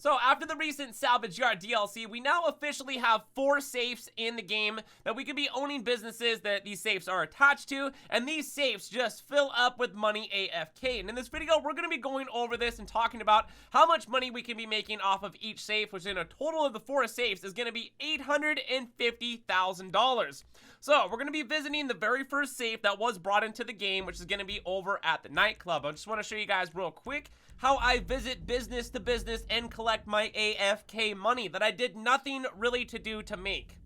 So after the recent Salvage Yard DLC, we now officially have 4 safes in the game that we could be owning businesses that these safes are attached to, and these safes just fill up with money AFK. And in this video, we're going to be going over this and talking about how much money we can be making off of each safe, which in a total of the 4 safes is going to be $850,000. So we're going to be visiting the very first safe that was brought into the game, which is going to be over at the Nightclub. I just want to show you guys real quick how I visit business to business and collect my AFK money that I did nothing really to do to make.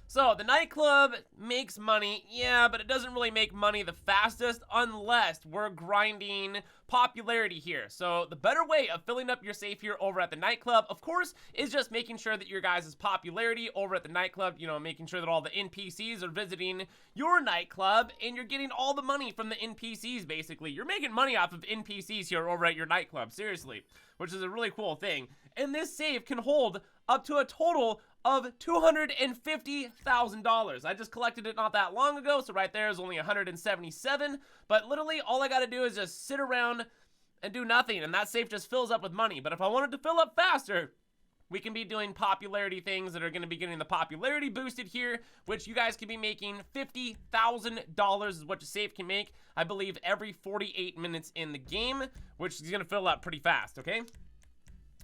So the Nightclub makes money, yeah, but it doesn't really make money the fastest unless we're grinding popularity here. So the better way of filling up your safe here over at the Nightclub, of course, is just making sure that your guys' popularity over at the Nightclub, you know, making sure that all the NPCs are visiting your Nightclub and you're getting all the money from the NPCs, basically. You're making money off of NPCs here over at your Nightclub, seriously, which is a really cool thing. And this safe can hold up to a total of $250,000. I just collected it not that long ago, so right there is only 177, but literally all I gotta do is just sit around and do nothing, and that safe just fills up with money. But if I wanted to fill up faster, we can be doing popularity things that are going to be getting the popularity boosted here, which you guys can be making $50,000 is what your safe can make, I believe, every 48 minutes in the game, which is going to fill up pretty fast, okay?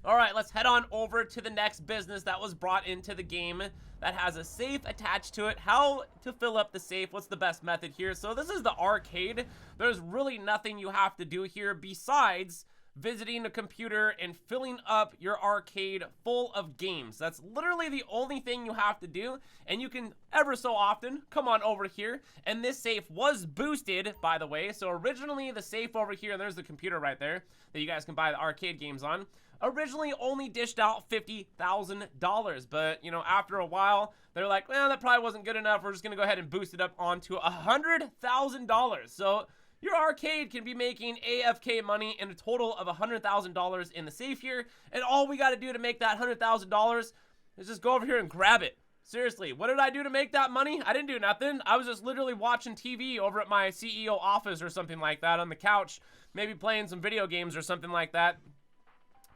All right, let's head on over to the next business that was brought into the game that has a safe attached to it. How to fill up the safe, what's the best method here? So this is the arcade. There's really nothing you have to do here besides visiting a computer and filling up your arcade full of games. That's literally the only thing you have to do, and you can ever so often come on over here, and this safe was boosted, by the way. So originally the safe over here, and there's the computer right there that you guys can buy the arcade games on, originally only dished out $50,000, but you know, after a while they're like, well, that probably wasn't good enough, we're just gonna go ahead and boost it up onto $100,000. So your arcade can be making AFK money in a total of $100,000 in the safe here, and all we got to do to make that $100,000 is just go over here and grab it. Seriously, what did I do to make that money? I didn't do nothing. I was just literally watching TV over at my CEO office or something like that on the couch, maybe playing some video games or something like that.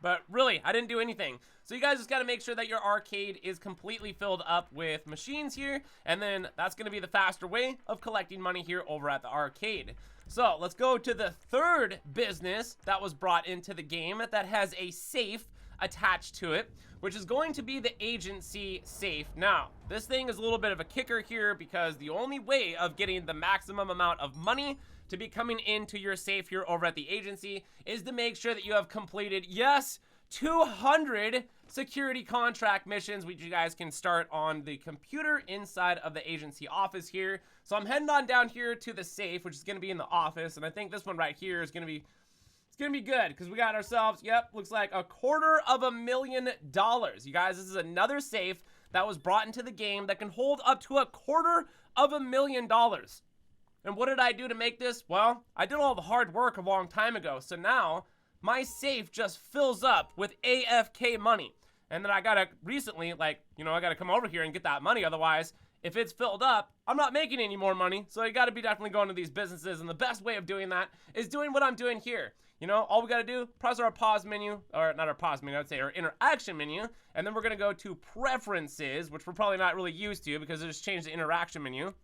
But really, I didn't do anything. So you guys just got to make sure that your arcade is completely filled up with machines here, and then that's going to be the faster way of collecting money here over at the arcade. So let's go to the third business that was brought into the game that has a safe attached to it, which is going to be the agency safe. Now, this thing is a little bit of a kicker here because the only way of getting the maximum amount of money to be coming into your safe here over at the agency is to make sure that you have completed, yes, 200 security contract missions, which you guys can start on the computer inside of the agency office here. So I'm heading on down here to the safe, which is going to be in the office, and I think this one right here is going to be, it's going to be good because we got ourselves, yep, looks like $250,000. You guys, this is another safe that was brought into the game that can hold up to $250,000. And what did I do to make this? Well, I did all the hard work a long time ago. So now my safe just fills up with AFK money. And then I gotta recently, like, you know, I gotta come over here and get that money. Otherwise, if it's filled up, I'm not making any more money. So you gotta be definitely going to these businesses. And the best way of doing that is doing what I'm doing here. You know, all we gotta do, press our pause menu, or not our pause menu, I'd say our interaction menu. And then we're gonna go to preferences, which we're probably not really used to because it just changed the interaction menu.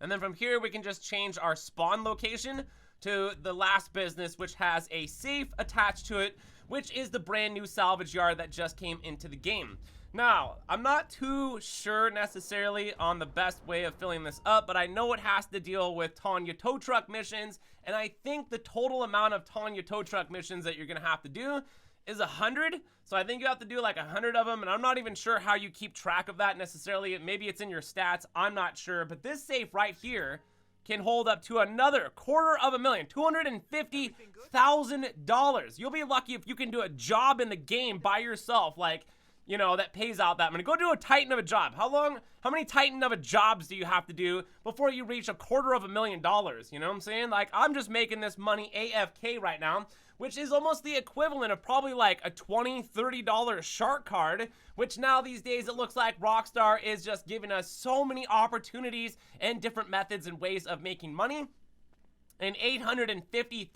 And then from here, we can just change our spawn location to the last business, which has a safe attached to it, which is the brand new Salvage Yard that just came into the game. Now, I'm not too sure necessarily on the best way of filling this up, but I know it has to deal with Tanya tow truck missions, and I think the total amount of Tanya tow truck missions that you're gonna have to do is 100. So I think you have to do like 100 of them, and I'm not even sure how you keep track of that necessarily. Maybe it's in your stats, I'm not sure, but this safe right here can hold up to another $250,000, $250,000. You'll be lucky if you can do a job in the game by yourself, like, you know, that pays out that money. Go do a titan of a job. How many titan of a jobs do you have to do before you reach $250,000? You know what I'm saying? Like, I'm just making this money AFK right now, which is almost the equivalent of probably like a $20, $30 shark card, which now these days it looks like Rockstar is just giving us so many opportunities and different methods and ways of making money. and $850,000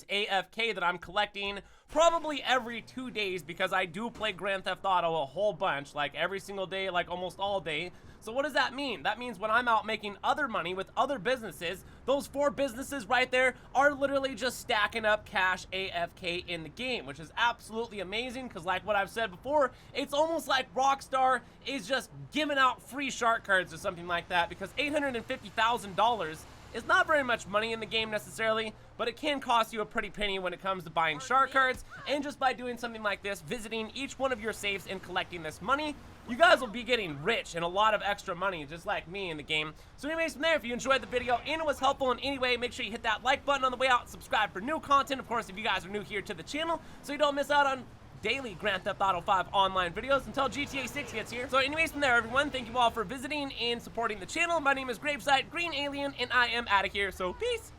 AFK that I'm collecting probably every 2 days, because I do play Grand Theft Auto a whole bunch, like every single day, like almost all day. So what does that mean? That means when I'm out making other money with other businesses, those 4 businesses right there are literally just stacking up cash AFK in the game, which is absolutely amazing, because like what I've said before, it's almost like Rockstar is just giving out free shark cards or something like that, because $850,000 is not very much money in the game necessarily, but it can cost you a pretty penny when it comes to buying shark cards. And just by doing something like this, visiting each one of your safes and collecting this money, you guys will be getting rich and a lot of extra money, just like me in the game. So anyways, from there, if you enjoyed the video and it was helpful in any way, make sure you hit that like button on the way out, subscribe for new content, of course, if you guys are new here to the channel, so you don't miss out on daily Grand Theft Auto 5 online videos until GTA 6 gets here. So anyways, from there, everyone, thank you all for visiting and supporting the channel. My name is GRAVESIGHT, Green Alien, and I am out of here, so peace!